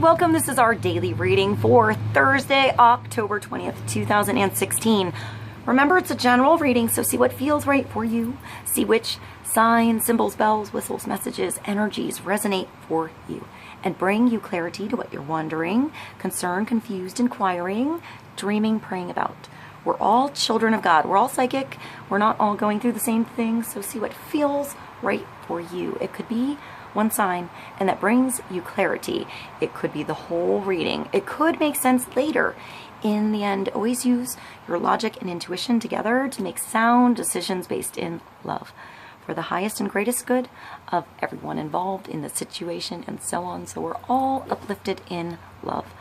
welcome. This is our daily reading for Thursday, October 20th, 2016. Remember, it's a general reading, so see what feels right for you. See which signs, symbols, bells, whistles, messages, energies resonate for you and bring you clarity to what you're wondering, concerned, confused, inquiring, dreaming, praying about. We're all children of God. We're all psychic. We're not all going through the same thing, so see what feels right for you. It could be one sign, and that brings you clarity. It could be the whole reading. It could make sense later. In the end, always use your logic and intuition together to make sound decisions based in love for the highest and greatest good of everyone involved in the situation and so on. So we're all uplifted in love.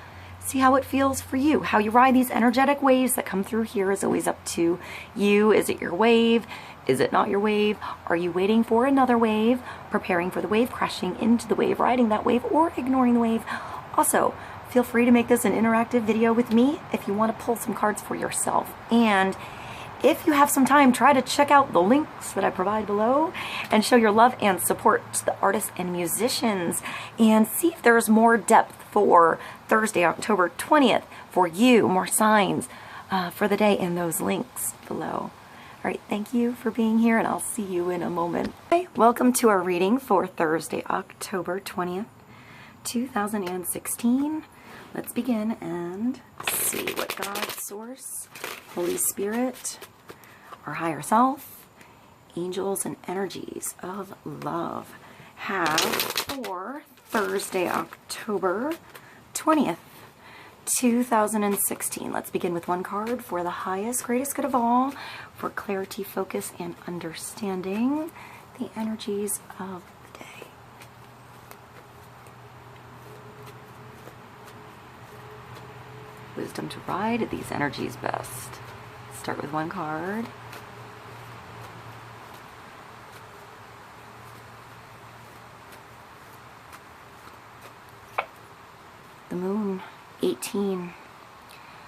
See how it feels for you. How you ride these energetic waves that come through here is always up to you. Is it your wave? Is it not your wave? Are you waiting for another wave, preparing for the wave, crashing into the wave, riding that wave, or ignoring the wave? Also, feel free to make this an interactive video with me if you want to pull some cards for yourself. And if you have some time, try to check out the links that I provide below and show your love and support to the artists and musicians, and see if there's more depth for Thursday, October 20th for you, more signs for the day in those links below. All right, thank you for being here, and I'll see you in a moment. Hey, welcome to our reading for Thursday, October 20th, 2016. Let's begin and see what God, Source, Holy Spirit, our higher self, angels, and energies of love have for Thursday, October 20th, 2016. Let's begin with one card for the highest, greatest good of all, for clarity, focus, and understanding the energies of the day. Wisdom to ride these energies best. Start with one card. The Moon, 18.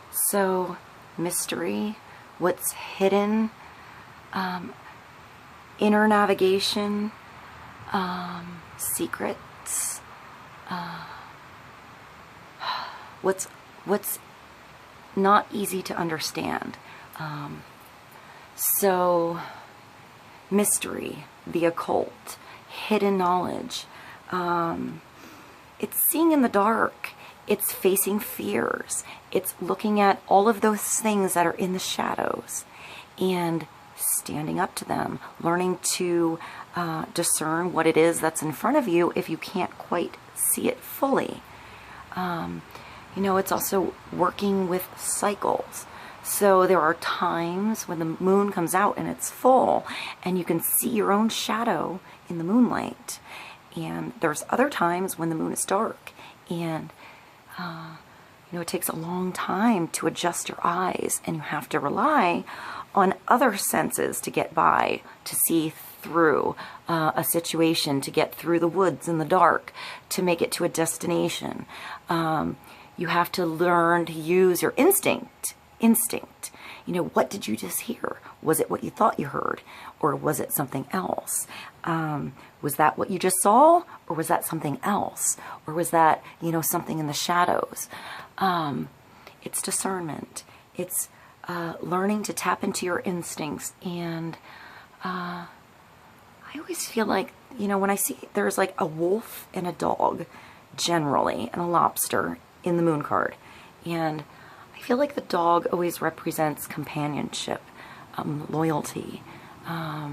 So, mystery, what's hidden, inner navigation, secrets, what's not easy to understand. So, mystery, the occult, hidden knowledge, it's seeing in the dark. It's facing fears. It's looking at all of those things that are in the shadows and standing up to them, learning to discern what it is that's in front of you if you can't quite see it fully. You know, it's also working with cycles. So there are times when the moon comes out and it's full and you can see your own shadow in the moonlight. And there's other times when the moon is dark and you know, it takes a long time to adjust your eyes, and you have to rely on other senses to get by, to see through a situation, to get through the woods in the dark, to make it to a destination. You have to learn to use your instinct. You know, what did you just hear? Was it what you thought you heard? Or was it something else? Was that what you just saw? Or was that something else? Or was that, you know, something in the shadows? It's discernment. It's learning to tap into your instincts. And I always feel like, you know, when I see there's like a wolf and a dog, generally, and a lobster in the moon card. And I feel like the dog always represents companionship, loyalty. I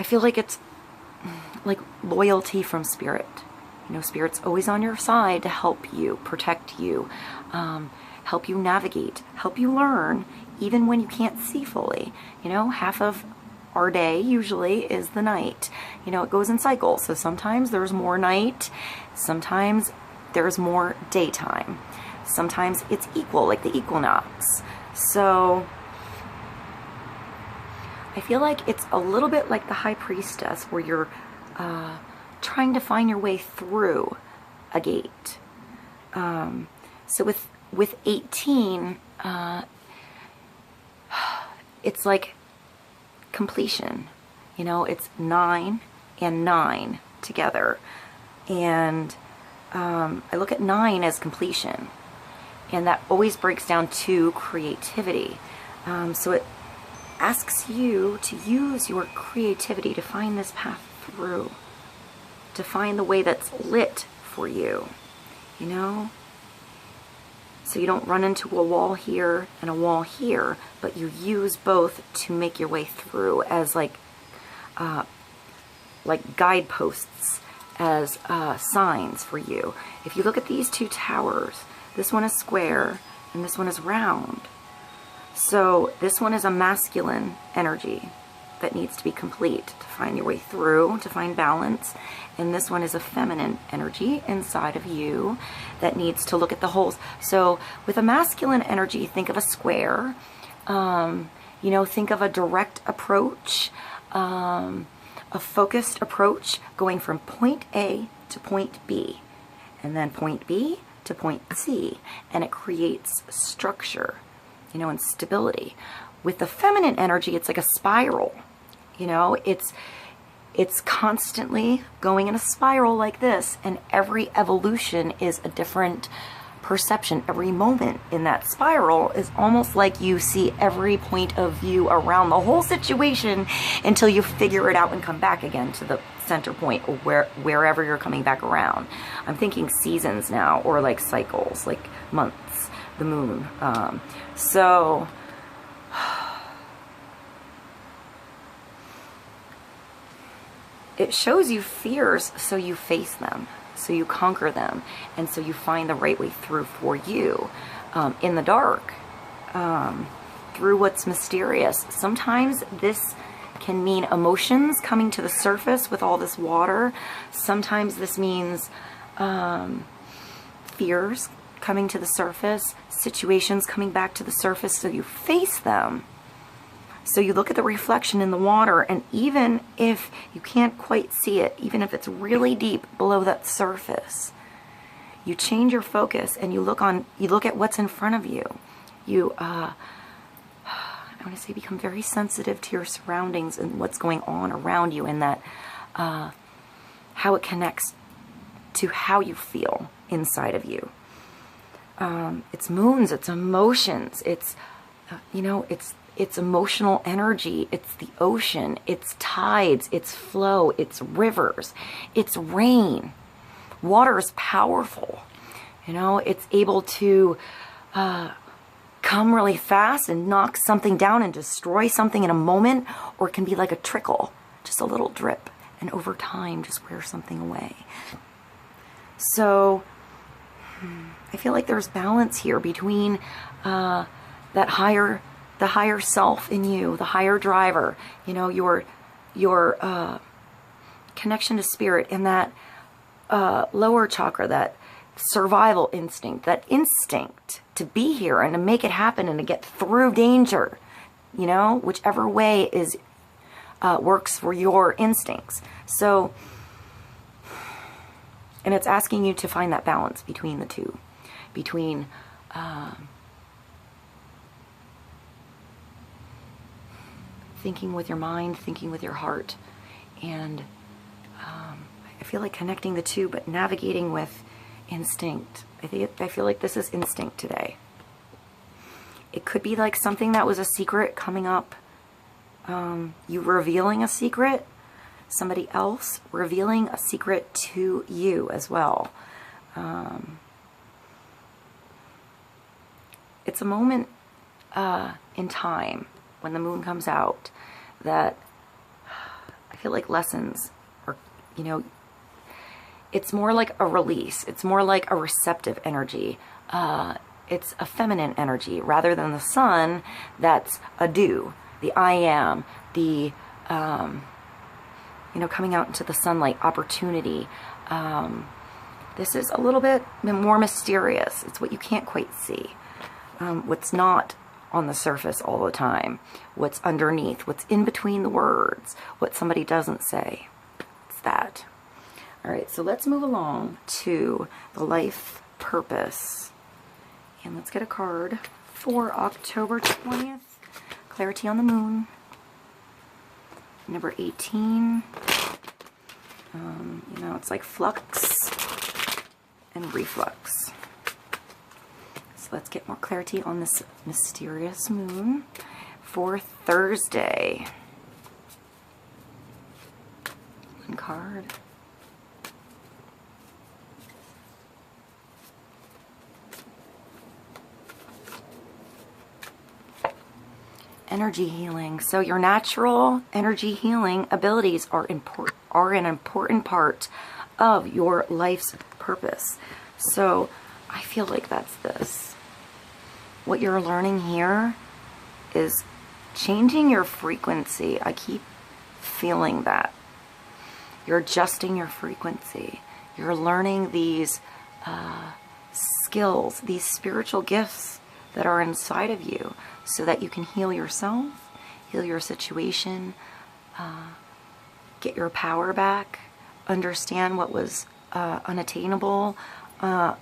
feel like it's like loyalty from spirit. You know, spirit's always on your side to help you, protect you, help you navigate, help you learn, even when you can't see fully. You know, half of our day usually is the night. You know, it goes in cycles. So sometimes there's more night, sometimes there's more daytime. Sometimes it's equal, like the equinox. So I feel like it's a little bit like the High Priestess, where you're trying to find your way through a gate. So with 18, it's like completion. You know, it's 9 and 9 together. And I look at 9 as completion. And that always breaks down to creativity. So it asks you to use your creativity to find this path through, to find the way that's lit for you, you know? So you don't run into a wall here and a wall here, but you use both to make your way through as like guideposts, as signs for you. If you look at these 2 towers, this one is square and this one is round. So this one is a masculine energy that needs to be complete to find your way through, to find balance. And this one is a feminine energy inside of you that needs to look at the holes. So with a masculine energy, think of a square, you know, think of a direct approach, a focused approach going from point A to point B, and then point B to point C, and it creates structure, you know, and stability. With the feminine energy, it's like a spiral, you know, it's constantly going in a spiral like this, and every evolution is a different perception. Every moment in that spiral is almost like you see every point of view around the whole situation until you figure it out and come back again to the center point, or wherever you're coming back around. I'm thinking seasons now, or like cycles, like months, the moon. So it shows you fears, so you face them, so you conquer them, and so you find the right way through for you, in the dark, through what's mysterious. Sometimes this can mean emotions coming to the surface with all this water. Sometimes this means fears coming to the surface, situations coming back to the surface, so you face them. So you look at the reflection in the water, and even if you can't quite see it, even if it's really deep below that surface, you change your focus and you look at what's in front of you. You, I want to say, become very sensitive to your surroundings and what's going on around you, and that, how it connects to how you feel inside of you. It's moons, it's emotions, it's, you know, it's emotional energy, it's the ocean, it's tides, it's flow, it's rivers, it's rain. Water is powerful, you know, it's able to come really fast and knock something down and destroy something in a moment, or it can be like a trickle, just a little drip, and over time just wear something away. So I feel like there's balance here between the higher self in you, the higher driver, you know, your connection to spirit, and that lower chakra, that survival instinct, that instinct to be here and to make it happen and to get through danger, you know, whichever way is works for your instincts. So, and it's asking you to find that balance between the two, between thinking with your mind, thinking with your heart, and I feel like connecting the two, but navigating with instinct. I feel like this is instinct today. It could be like something that was a secret coming up, you revealing a secret, somebody else revealing a secret to you as well. It's a moment in time when the moon comes out that I feel like lessons are, you know, it's more like a release. It's more like a receptive energy. It's a feminine energy rather than the sun that's a do, the I am, the, you know, coming out into the sunlight, opportunity. This is a little bit more mysterious. It's what you can't quite see. What's not on the surface all the time, what's underneath, what's in between the words, what somebody doesn't say. It's that. All right, so let's move along to the life purpose. And let's get a card for October 20th. Clarity on the moon. Number 18. You know, it's like flux and reflux. So let's get more clarity on this mysterious moon for Thursday. One card. Energy healing. So your natural energy healing abilities are an important part of your life's purpose. So I feel like that's this. What you're learning here is changing your frequency. I keep feeling that. You're adjusting your frequency. You're learning these skills, these spiritual gifts that are inside of you so that you can heal yourself, heal your situation, get your power back, understand what was unattainable, not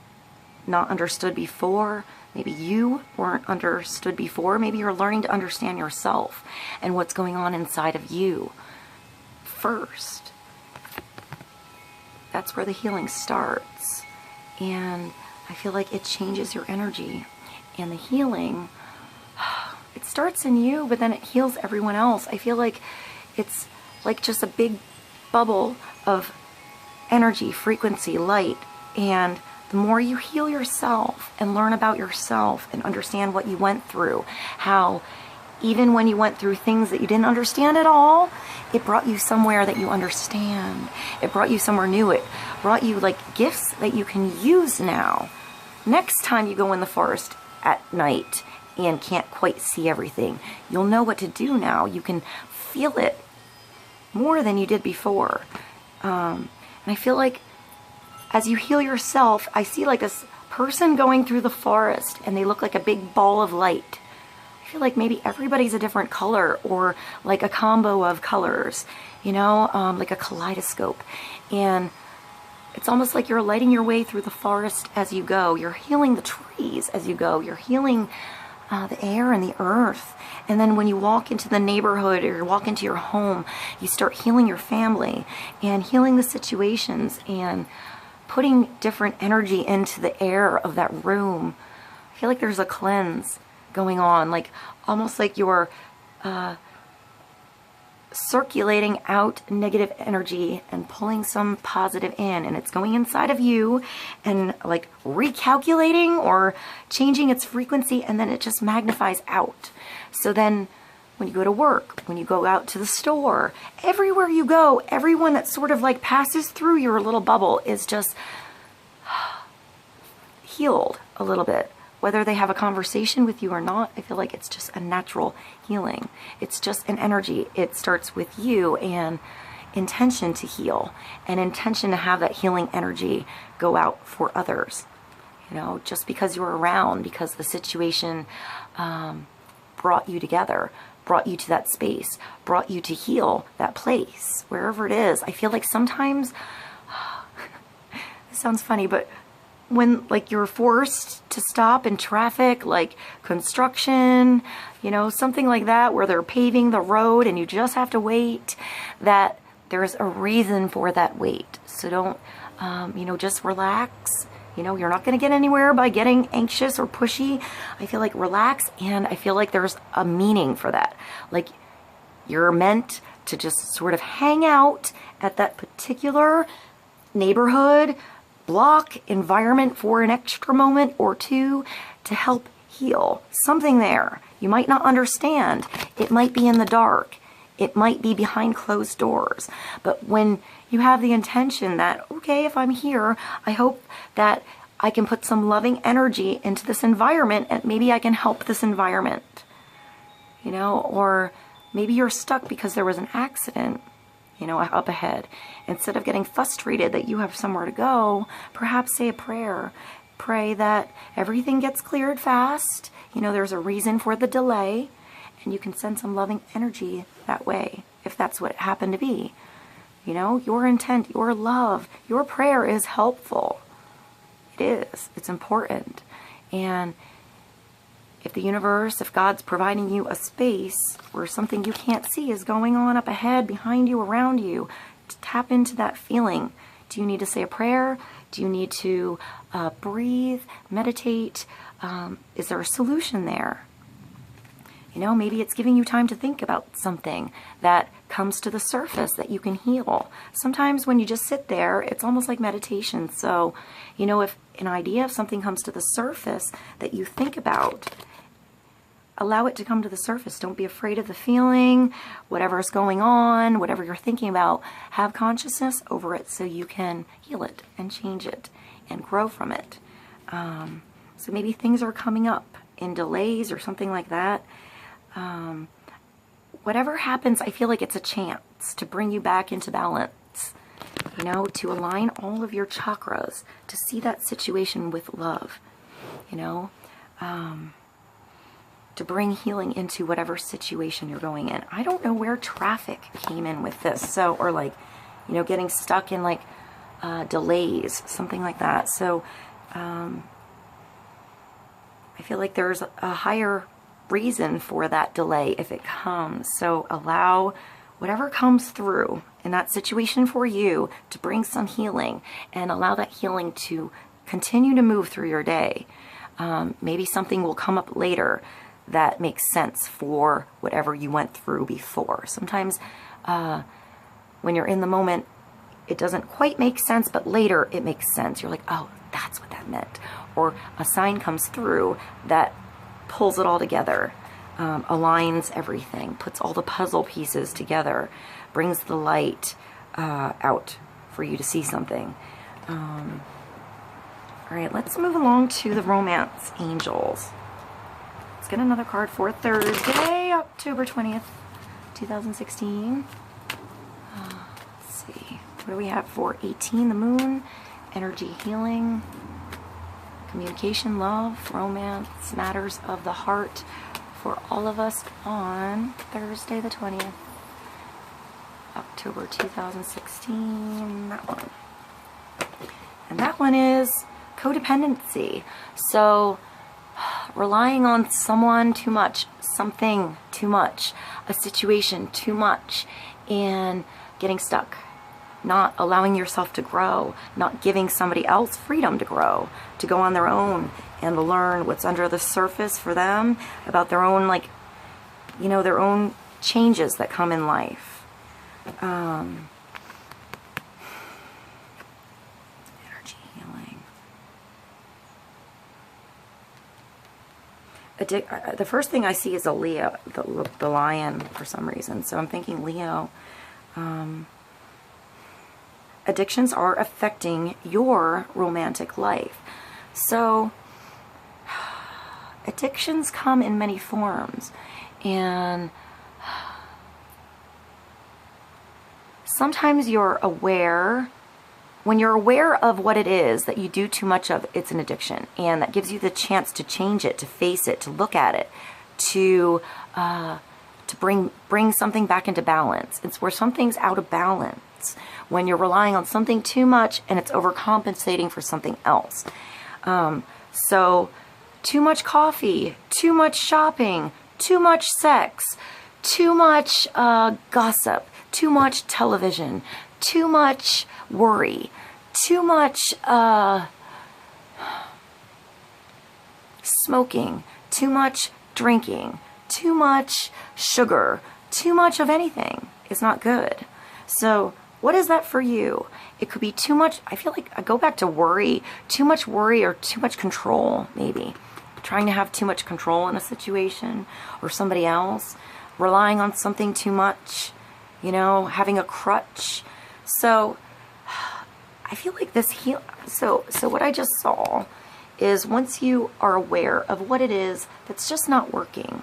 understood before. Maybe you weren't understood before. Maybe you're learning to understand yourself and what's going on inside of you first. That's where the healing starts. And I feel like it changes your energy. And the healing, it starts in you, but then it heals everyone else. I feel like it's like just a big bubble of energy, frequency, light. And the more you heal yourself and learn about yourself and understand what you went through, how even when you went through things that you didn't understand at all, it brought you somewhere that you understand. It brought you somewhere new. It brought you like gifts that you can use now. Next time you go in the forest at night and can't quite see everything, you'll know what to do now. You can feel it more than you did before. And I feel like as you heal yourself, I see like this person going through the forest and they look like a big ball of light. I feel like maybe everybody's a different color or like a combo of colors, you know, like a kaleidoscope. And it's almost like you're lighting your way through the forest as you go. You're healing the trees as you go. You're healing the air and the earth. And then when you walk into the neighborhood or you walk into your home, you start healing your family and healing the situations and putting different energy into the air of that room. I feel like there's a cleanse going on, like almost like you're circulating out negative energy and pulling some positive in, and it's going inside of you and like recalculating or changing its frequency, and then it just magnifies out. So then when you go to work, when you go out to the store, everywhere you go, everyone that sort of like passes through your little bubble is just healed a little bit. Whether they have a conversation with you or not, I feel like it's just a natural healing. It's just an energy. It starts with you and intention to heal and intention to have that healing energy go out for others. You know, just because you're around, because the situation brought you together, brought you to that space, brought you to heal that place, wherever it is. I feel like sometimes, it sounds funny, but when like you're forced to stop in traffic, like construction, you know, something like that, where they're paving the road and you just have to wait, that there's a reason for that wait. So don't, you know, just relax. You know, you're not going to get anywhere by getting anxious or pushy. I feel like relax, and I feel like there's a meaning for that. Like you're meant to just sort of hang out at that particular neighborhood, block, environment for an extra moment or two to help heal something there. You might not understand. It might be in the dark. It might be behind closed doors. But when you have the intention that, okay, if I'm here, I hope that I can put some loving energy into this environment and maybe I can help this environment. You know, or maybe you're stuck because there was an accident, you know, up ahead. Instead of getting frustrated that you have somewhere to go, perhaps say a prayer. Pray that everything gets cleared fast. You know, there's a reason for the delay, and you can send some loving energy that way, if that's what it happened to be. You know, your intent, your love, your prayer is helpful. It is. It's important. And if the universe, if God's providing you a space where something you can't see is going on up ahead, behind you, around you, to tap into that feeling. Do you need to say a prayer? Do you need to breathe, meditate? Is there a solution there? You know, maybe it's giving you time to think about something that comes to the surface that you can heal. Sometimes when you just sit there, it's almost like meditation. So, you know, if an idea of something comes to the surface that you think about, allow it to come to the surface. Don't be afraid of the feeling, whatever is going on, whatever you're thinking about. Have consciousness over it so you can heal it and change it and grow from it. So maybe things are coming up in delays or something like that. Whatever happens, I feel like it's a chance to bring you back into balance, you know, to align all of your chakras, to see that situation with love, you know, to bring healing into whatever situation you're going in. I don't know where traffic came in with this, so, or like, you know, getting stuck in like delays, something like that. So I feel like there's a higher reason for that delay if it comes. So allow whatever comes through in that situation for you to bring some healing, and allow that healing to continue to move through your day. Maybe something will come up later that makes sense for whatever you went through before. Sometimes when you're in the moment, it doesn't quite make sense, but later it makes sense. You're like, oh, that's what that meant. Or a sign comes through that pulls it all together, aligns everything, puts all the puzzle pieces together, brings the light out for you to see something. All right, let's move along to the romance angels. Let's get another card for Thursday, October 20th, 2016. Let's see. What do we have for 18? The moon, energy healing, communication, love, romance, matters of the heart for all of us on Thursday the 20th, October 2016. That one. And that one is codependency. So relying on someone too much, something too much, a situation too much, and getting stuck. Not allowing yourself to grow, not giving somebody else freedom to grow, to go on their own and learn what's under the surface for them about their own, like, you know, their own changes that come in life. Energy healing. The first thing I see is a Leo, the lion, for some reason. So I'm thinking Leo. Addictions are affecting your romantic life. So addictions come in many forms, and sometimes you're aware, when you're aware of what it is that you do too much of, it's an addiction, and that gives you the chance to change it, to face it, to look at it, to bring something back into balance. It's where something's out of balance, when you're relying on something too much and it's overcompensating for something else. So too much coffee, too much shopping, too much sex, too much gossip, too much television, too much worry, too much smoking, too much drinking, too much sugar, too much of anything is not good. So what is that for you? It could be too much. I feel like I go back to worry, too much worry, or too much control, maybe. Trying to have too much control in a situation or somebody else, relying on something too much, you know, having a crutch. So I feel like this so what I just saw is, once you are aware of what it is that's just not working,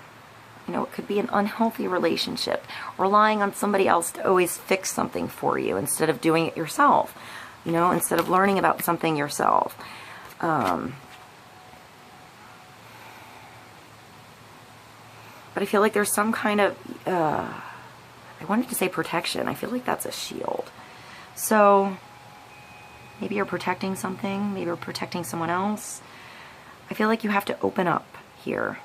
you know, it could be an unhealthy relationship, relying on somebody else to always fix something for you instead of doing it yourself, you know, instead of learning about something yourself. But I feel like there's some kind of, I wanted to say protection. I feel like that's a shield. So maybe you're protecting something, maybe you're protecting someone else. I feel like you have to open up here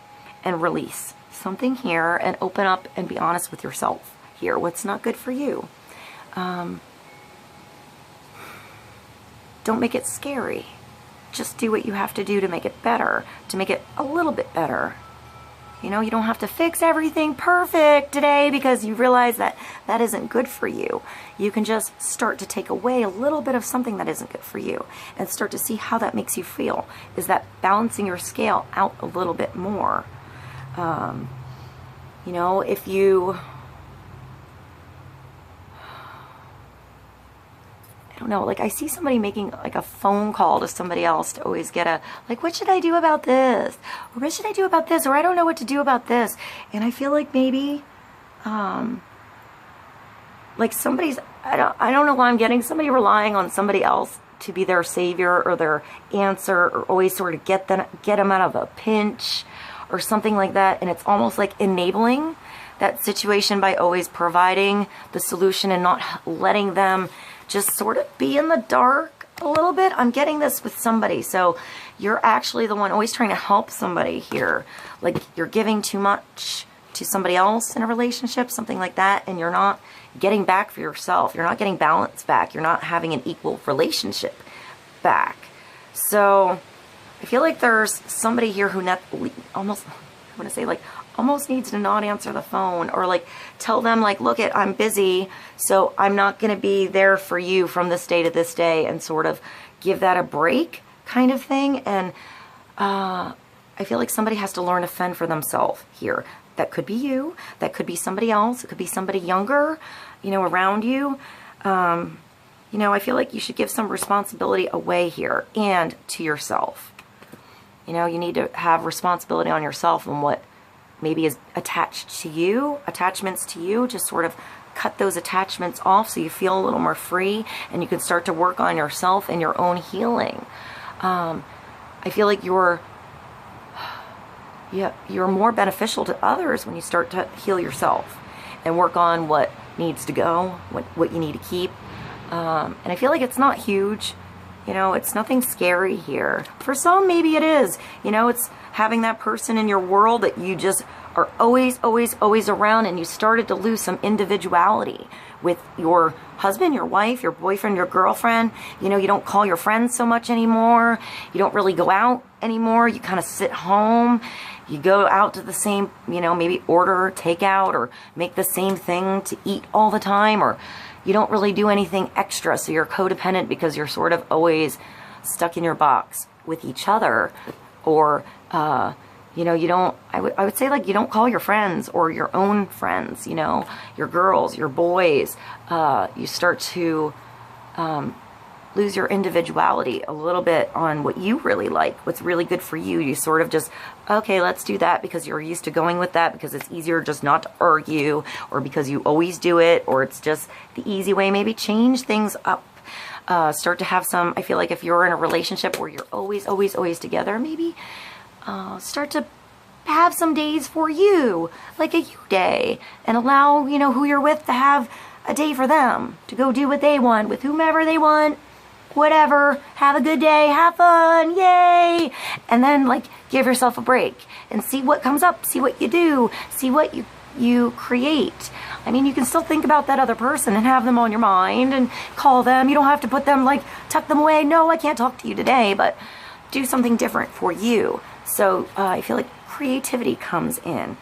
and release something here, and open up and be honest with yourself here. What's not good for you? don't make it scary. Just do what you have to do to make it better, to make it a little bit better. You know, you don't have to fix everything perfect today because you realize that that isn't good for you. You can just start to take away a little bit of something that isn't good for you and start to see how that makes you feel. Is that balancing your scale out a little bit more? You know, if you... I don't know, like I see somebody making like a phone call to somebody else to always get a, like, what should I do about this? Or what should I do about this? Or I don't know what to do about this. And I feel like maybe, like somebody's, I don't know why I'm getting somebody relying on somebody else to be their savior or their answer, or always sort of get them out of a pinch or something like that. And it's almost like enabling that situation by always providing the solution and not letting them just sort of be in the dark a little bit. I'm getting this with somebody. So you're actually the one always trying to help somebody here. Like you're giving too much to somebody else in a relationship, something like that, and you're not getting back for yourself. You're not getting balance back. You're not having an equal relationship back. So I feel like there's somebody here who almost, I want to say like, almost needs to not answer the phone, or like tell them like, look, I'm busy, so I'm not going to be there for you from this day to this day, and sort of give that a break kind of thing. And I feel like somebody has to learn to fend for themselves here. That could be you, that could be somebody else, it could be somebody younger, you know, around you. You know, I feel like you should give some responsibility away here and to yourself. You know, you need to have responsibility on yourself and what maybe is attached to you, attachments to you, just sort of cut those attachments off so you feel a little more free and you can start to work on yourself and your own healing. I feel like you're more beneficial to others when you start to heal yourself and work on what needs to go, what you need to keep. And I feel like it's not huge. You know, it's nothing scary here. For some, maybe it is. You know, it's having that person in your world that you just are always, always, always around, and you started to lose some individuality with your husband, your wife, your boyfriend, your girlfriend. You know, you don't call your friends so much anymore. You don't really go out anymore. You kind of sit home. You go out to the same, you know, maybe order takeout or make the same thing to eat all the time, or you don't really do anything extra, so you're codependent because you're sort of always stuck in your box with each other. Or, you know, you don't, I would say like you don't call your friends or your own friends, you know, your girls, your boys. You start to lose your individuality a little bit on what you really like, what's really good for you. You sort of just, okay, let's do that because you're used to going with that, because it's easier just not to argue, or because you always do it, or it's just the easy way. Maybe change things up. Start to have some, I feel like if you're in a relationship where you're always, always, always together, maybe start to have some days for you, like a you day, and allow, you know, who you're with to have a day for them, to go do what they want with whomever they want, whatever, have a good day, have fun, yay, and then like give yourself a break and see what comes up, see what you do, see what you create. I mean, you can still think about that other person and have them on your mind and call them. You don't have to put them, like, tuck them away. No, I can't talk to you today, but do something different for you. So I feel like creativity comes in.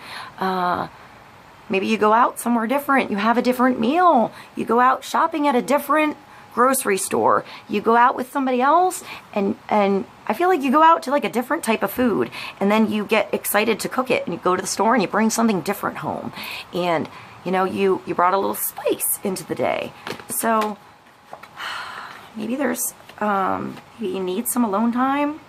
Maybe you go out somewhere different. You have a different meal. You go out shopping at a different grocery store. You go out with somebody else, and I feel like you go out to like a different type of food, and then you get excited to cook it, and you go to the store and you bring something different home, and you know, you brought a little spice into the day. So maybe there's maybe you need some alone time,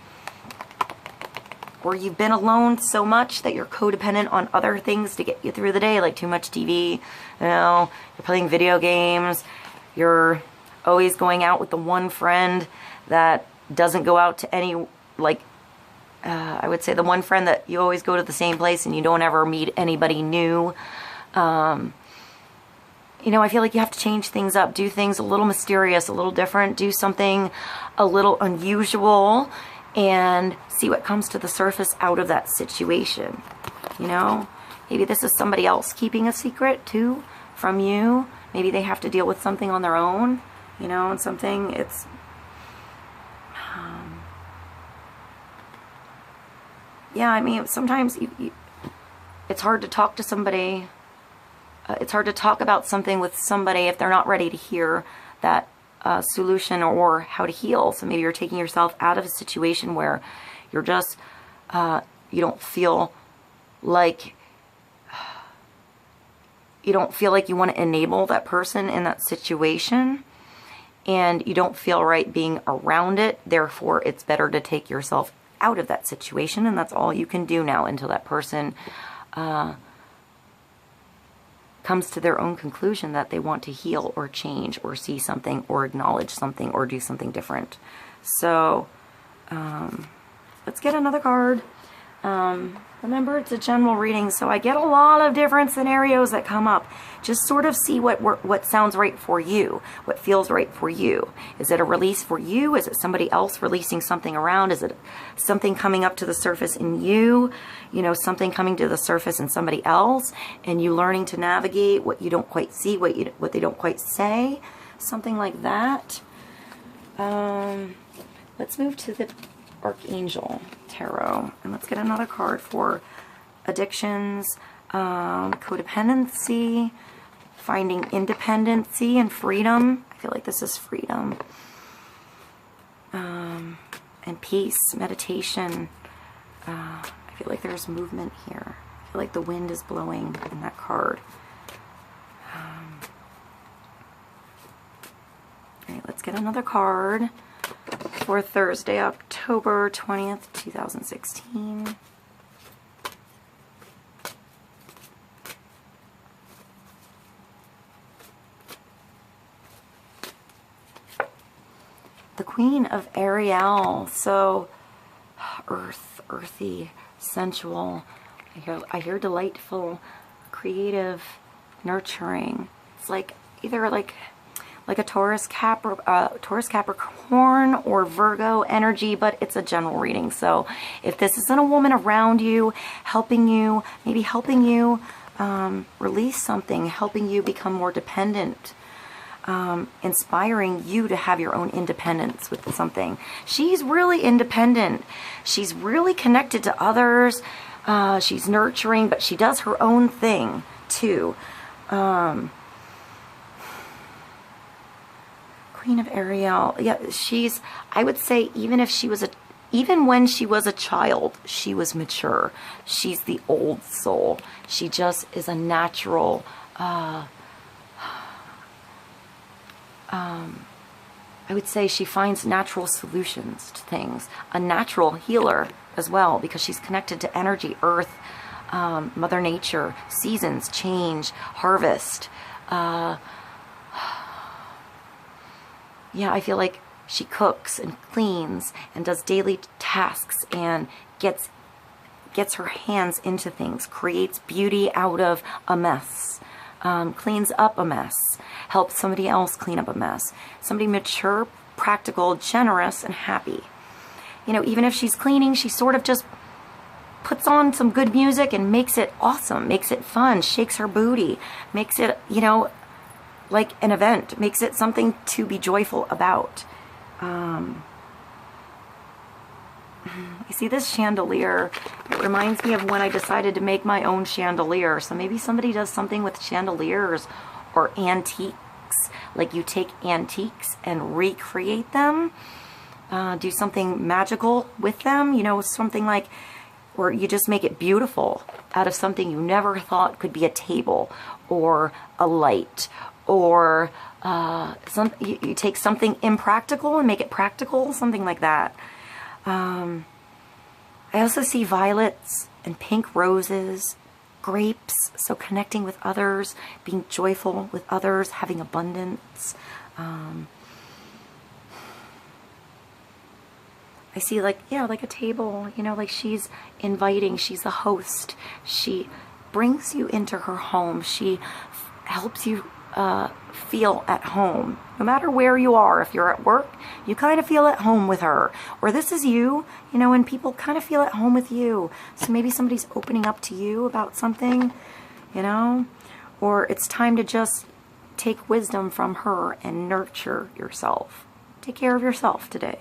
or you've been alone so much that you're codependent on other things to get you through the day, like too much TV, you know, you're playing video games, you're always going out with the one friend that doesn't go out to any, like, I would say the one friend that you always go to the same place and you don't ever meet anybody new. You know, I feel like you have to change things up, do things a little mysterious, a little different, do something a little unusual, and see what comes to the surface out of that situation. You know, maybe this is somebody else keeping a secret too from you. Maybe they have to deal with something on their own. You know, and something, it's, yeah, I mean, sometimes it's hard to talk to somebody. It's hard to talk about something with somebody if they're not ready to hear that solution or how to heal. So maybe you're taking yourself out of a situation where you're just, you don't feel like you want to enable that person in that situation, and you don't feel right being around it. Therefore, it's better to take yourself out of that situation, and that's all you can do now until that person comes to their own conclusion that they want to heal or change or see something or acknowledge something or do something different. So let's get another card. Remember, it's a general reading, so I get a lot of different scenarios that come up. Just sort of see what sounds right for you, what feels right for you. Is it a release for you? Is it somebody else releasing something around? Is it something coming up to the surface in you? You know, something coming to the surface in somebody else, and you learning to navigate what you don't quite see, what they don't quite say, something like that. Let's move to the Archangel Tarot, and let's get another card for addictions, codependency, finding independency and freedom. I feel like this is freedom, and peace, meditation. I feel like there's movement here. I feel like the wind is blowing in that card. All right, let's get another card for Thursday, October 20th, 2016. The Queen of ARETHA. So, earth, earthy, sensual. I hear delightful, creative, nurturing. It's like either like a Taurus Capricorn or Virgo energy, but it's a general reading. So if this isn't a woman around you, helping you, maybe helping you release something, helping you become more dependent, inspiring you to have your own independence with something. She's really independent. She's really connected to others. She's nurturing, but she does her own thing too. Queen of ARETHA. Yeah, I would say even when she was a child, she was mature. She's the old soul. She just is a natural, I would say she finds natural solutions to things. A natural healer as well, because she's connected to energy, earth, Mother Nature, seasons, change, harvest. Yeah, I feel like she cooks and cleans and does daily tasks and gets her hands into things, creates beauty out of a mess, cleans up a mess, helps somebody else clean up a mess. Somebody mature, practical, generous, and happy. You know, even if she's cleaning, she sort of just puts on some good music and makes it awesome, makes it fun, shakes her booty, makes it, you know, like an event, makes it something to be joyful about. You see this chandelier, it reminds me of when I decided to make my own chandelier. So maybe somebody does something with chandeliers or antiques, like you take antiques and recreate them, do something magical with them, you know, something like, or you just make it beautiful out of something you never thought could be a table or a light, or you take something impractical and make it practical, something like that. I also see violets and pink roses, grapes, so connecting with others, being joyful with others, having abundance. I see like, yeah, like a table, you know, like she's inviting, she's the host. She brings you into her home. She helps you feel at home. No matter where you are, if you're at work, you kind of feel at home with her. Or this is you, you know, and people kind of feel at home with you. So maybe somebody's opening up to you about something, you know, or it's time to just take wisdom from her and nurture yourself. Take care of yourself today.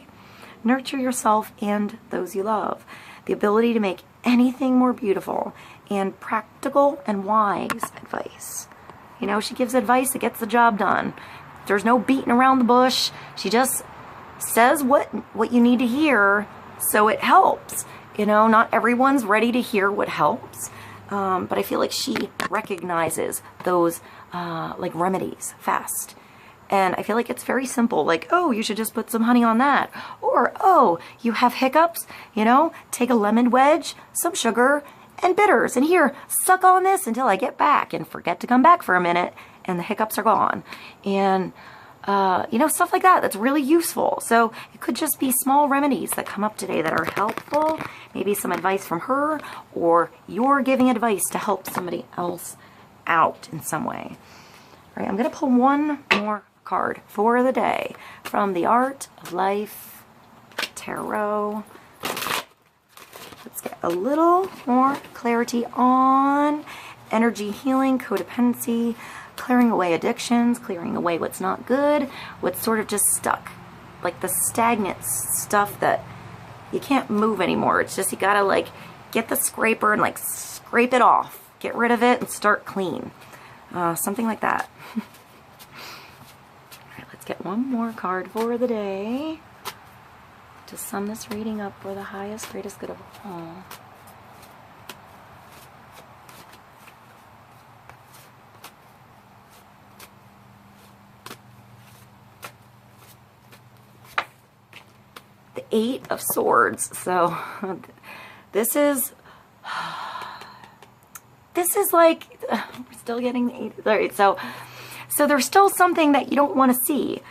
nurture yourself and those you love. The ability to make anything more beautiful, and practical and wise advice. You know, she gives advice that gets the job done. There's no beating around the bush. She just says what you need to hear, so it helps. You know, not everyone's ready to hear what helps, but I feel like she recognizes those like remedies fast. And I feel like it's very simple, like, oh, you should just put some honey on that. Or, oh, you have hiccups, you know, take a lemon wedge, some sugar, and bitters. And here, suck on this until I get back, and forget to come back for a minute, and the hiccups are gone. And, you know, stuff like that, that's really useful. So it could just be small remedies that come up today that are helpful. Maybe some advice from her, or you're giving advice to help somebody else out in some way. All right, I'm going to pull one more card for the day from the Art of Life Tarot. Let's get a little more clarity on energy healing, codependency, clearing away addictions, clearing away what's not good, what's sort of just stuck, like the stagnant stuff that you can't move anymore. It's just you gotta like get the scraper and like scrape it off, get rid of it and start clean. Something like that. Get one more card for the day to sum this reading up for the highest, greatest good of all. The Eight of Swords. So this is like, we're still getting the Eight. All right, so there's still something that you don't want to see.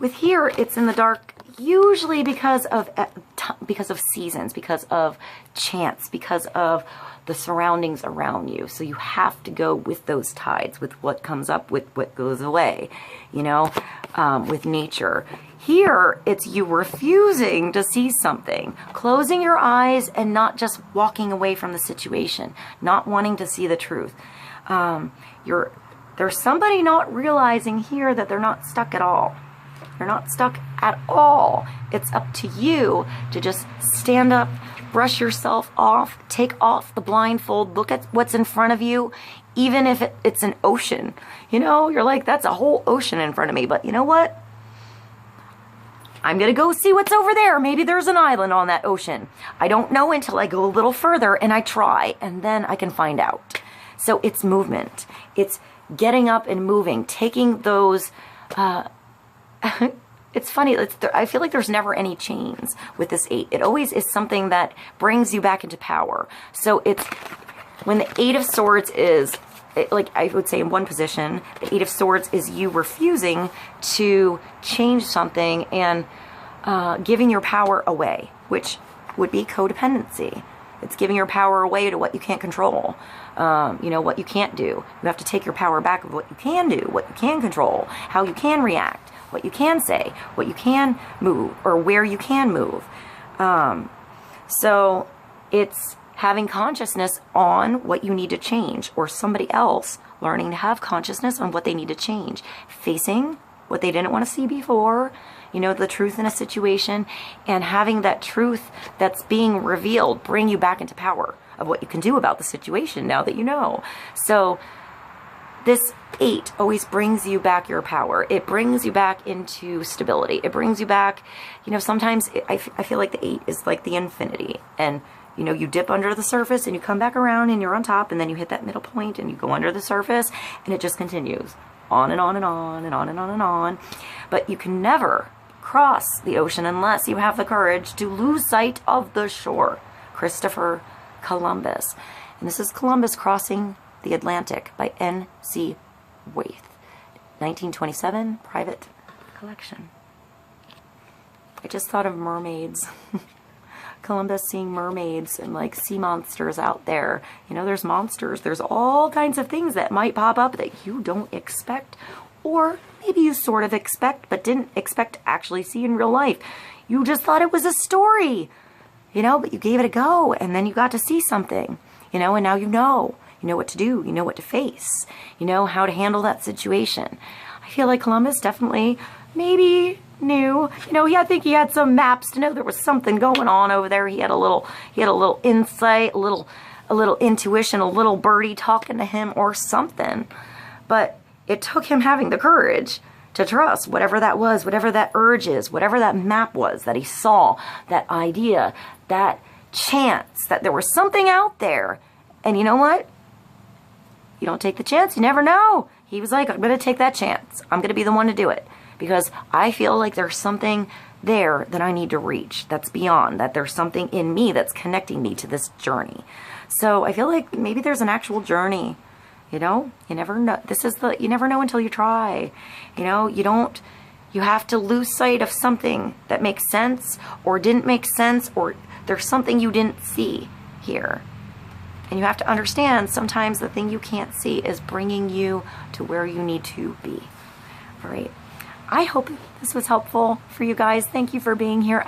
With here, it's in the dark, usually because of seasons, because of chance, because of the surroundings around you. So you have to go with those tides, with what comes up, with what goes away, you know, with nature. Here, it's you refusing to see something, closing your eyes and not just walking away from the situation, not wanting to see the truth. There's somebody not realizing here that they're not stuck at all. They're not stuck at all. It's up to you to just stand up, brush yourself off, take off the blindfold, look at what's in front of you, even if it's an ocean. You know, you're like, that's a whole ocean in front of me, but you know what? I'm going to go see what's over there. Maybe there's an island on that ocean. I don't know until I go a little further and I try, and then I can find out. So it's movement. It's getting up and moving, taking those, it's funny, I feel like there's never any chains with this Eight. It always is something that brings you back into power. So it's, when the Eight of Swords is, like I would say in one position, the Eight of Swords is you refusing to change something and giving your power away, which would be codependency. It's giving your power away to what you can't control, you know, what you can't do. You have to take your power back of what you can do, what you can control, how you can react, what you can say, what you can move, or where you can move. So it's having consciousness on what you need to change, or somebody else learning to have consciousness on what they need to change, facing what they didn't want to see before, you know, the truth in a situation, and having that truth that's being revealed bring you back into power of what you can do about the situation now that you know. So this Eight always brings you back your power. It brings you back into stability. It brings you back, you know, sometimes I feel like the Eight is like the infinity, and you know, you dip under the surface and you come back around and you're on top, and then you hit that middle point and you go under the surface, and it just continues on and on and on and on and on and on. But you can never cross the ocean unless you have the courage to lose sight of the shore. Christopher Columbus. And this is Columbus Crossing the Atlantic by N.C. Wyeth. 1927, private collection. I just thought of mermaids. Columbus seeing mermaids and like sea monsters out there. You know, there's monsters. There's all kinds of things that might pop up that you don't expect, or maybe you sort of expect but didn't expect to actually see in real life. You just thought it was a story, you know, but you gave it a go, and then you got to see something, you know, and now you know what to do, you know what to face, you know how to handle that situation. I feel like Columbus definitely maybe knew. You know, I think he had some maps to know there was something going on over there. He had a little insight, a little intuition, a little birdie talking to him or something. But it took him having the courage to trust whatever that was, whatever that urge is, whatever that map was that he saw, that idea, that chance, that there was something out there. And you know what? You don't take the chance, you never know. He was like, I'm going to take that chance. I'm going to be the one to do it. Because I feel like there's something there that I need to reach, that's beyond, that there's something in me that's connecting me to this journey. So I feel like maybe there's an actual journey. You know, you never know. You never know until you try. You know, you have to lose sight of something that makes sense or didn't make sense, or there's something you didn't see here. And you have to understand sometimes the thing you can't see is bringing you to where you need to be. All right. I hope this was helpful for you guys. Thank you for being here.